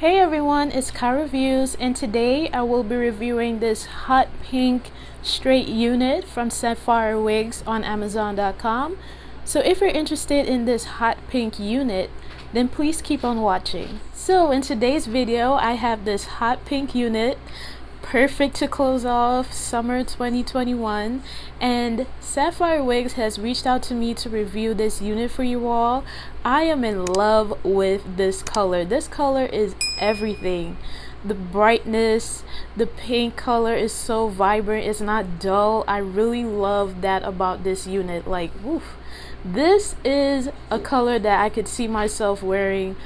Hey everyone, it's KyReviews, and today I will be reviewing this hot pink straight unit from Sapphire Wigs on Amazon.com. So if you're interested in this hot pink unit, then please keep on watching. So in today's video, I have this hot pink unit, perfect to close off summer 2021, and Sapphire Wigs has reached out to me to review this unit for you all. I am in love with this color. This color is everything. The brightness, the pink color is so vibrant, it's not dull. I really love that about this unit. Like, woof. This is a color that I could see myself wearing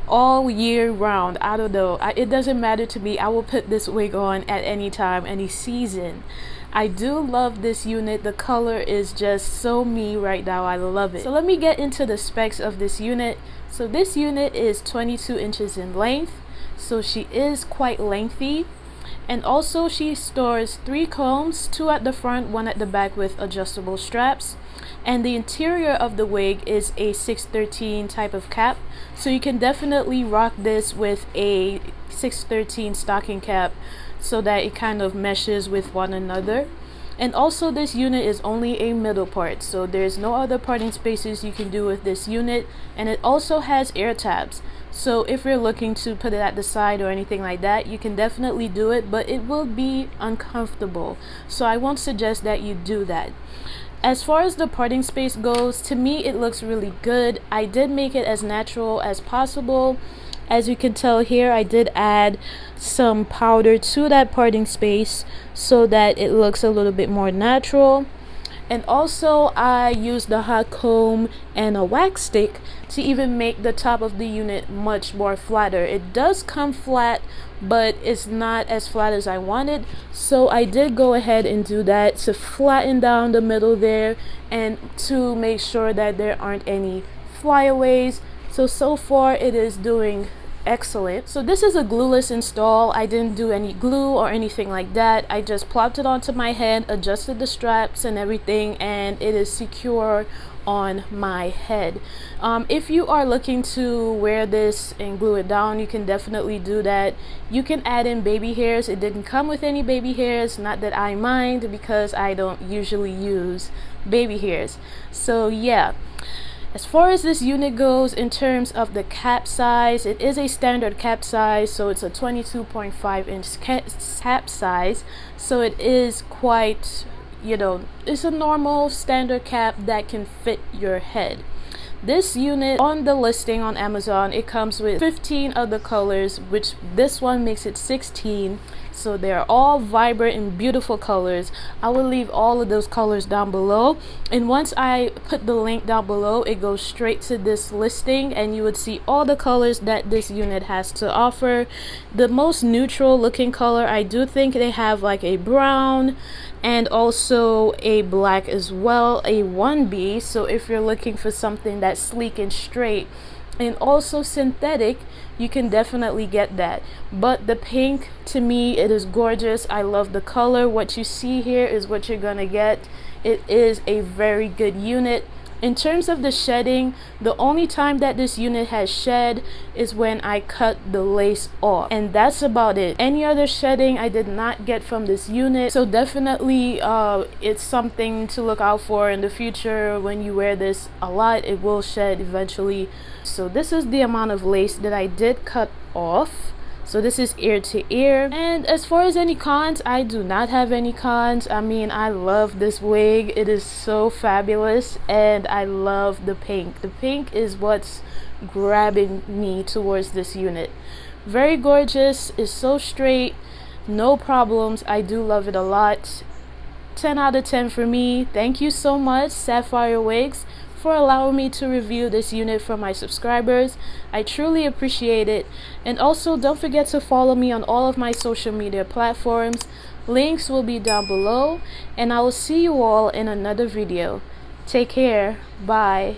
all year round. I don't know, it doesn't matter to me. I will put this wig on at any time, any season. I do love this unit. The color is just so me right now. I love it. So let me get into the specs of this unit. So this unit is 22 inches in length, so she is quite lengthy. And also she stores 3 combs, 2 at the front, 1 at the back with adjustable straps. And the interior of the wig is a 613 type of cap, so you can definitely rock this with a 613 stocking cap so that it kind of meshes with one another. And also this unit is only a middle part, so there's no other parting spaces you can do with this unit. And it also has air tabs, so if you're looking to put it at the side or anything like that, you can definitely do it, but it will be uncomfortable, so I won't suggest that you do that. As far as the parting space goes, to me it looks really good. I did make it as natural as possible. As you can tell here, I did add some powder to that parting space so that it looks a little bit more natural. And also I used the hot comb and a wax stick to even make the top of the unit much more flatter. It does come flat, but it's not as flat as I wanted, so I did go ahead and do that to flatten down the middle there and to make sure that there aren't any flyaways. So far it is doing excellent. So this is a glueless install. I didn't do any glue or anything like that. I just plopped it onto my head, adjusted the straps and everything, and it is secure on my head. If you are looking to wear this and glue it down, you can definitely do that. You can add in baby hairs. It didn't come with any baby hairs, not that I mind, because I don't usually use baby hairs. So yeah, as far as this unit goes, in terms of the cap size, it is a standard cap size, so it's a 22.5 inch cap size, so it is quite, you know, it's a normal standard cap that can fit your head. This unit on the listing on Amazon, it comes with 15 other colors, which this one makes it 16. So they're all vibrant and beautiful colors. I will leave all of those colors down below, and once I put the link down below, it goes straight to this listing and you would see all the colors that this unit has to offer. The most neutral looking color, I do think they have like a brown and also a black as well, a 1B. So if you're looking for something that's sleek and straight and also synthetic, you can definitely get that. But the pink, to me, it is gorgeous. I love the color. What you see here is what you're gonna get. It is a very good unit. In terms of the shedding, the only time that this unit has shed is when I cut the lace off, and that's about it. Any other shedding I did not get from this unit, so definitely it's something to look out for in the future. When you wear this a lot, it will shed eventually. So this is the amount of lace that I did cut off. So this is ear to ear. And as far as any cons, I do not have any cons. I mean, I love this wig. It is so fabulous, and I love the pink. The pink is what's grabbing me towards this unit. Very gorgeous. It's so straight, no problems. I do love it a lot. 10 out of 10 for me. Thank you so much, Sapphire Wigs, for allowing me to review this unit for my subscribers. I truly appreciate it. And also, don't forget to follow me on all of my social media platforms. Links will be down below, and I will see you all in another video. Take care. Bye.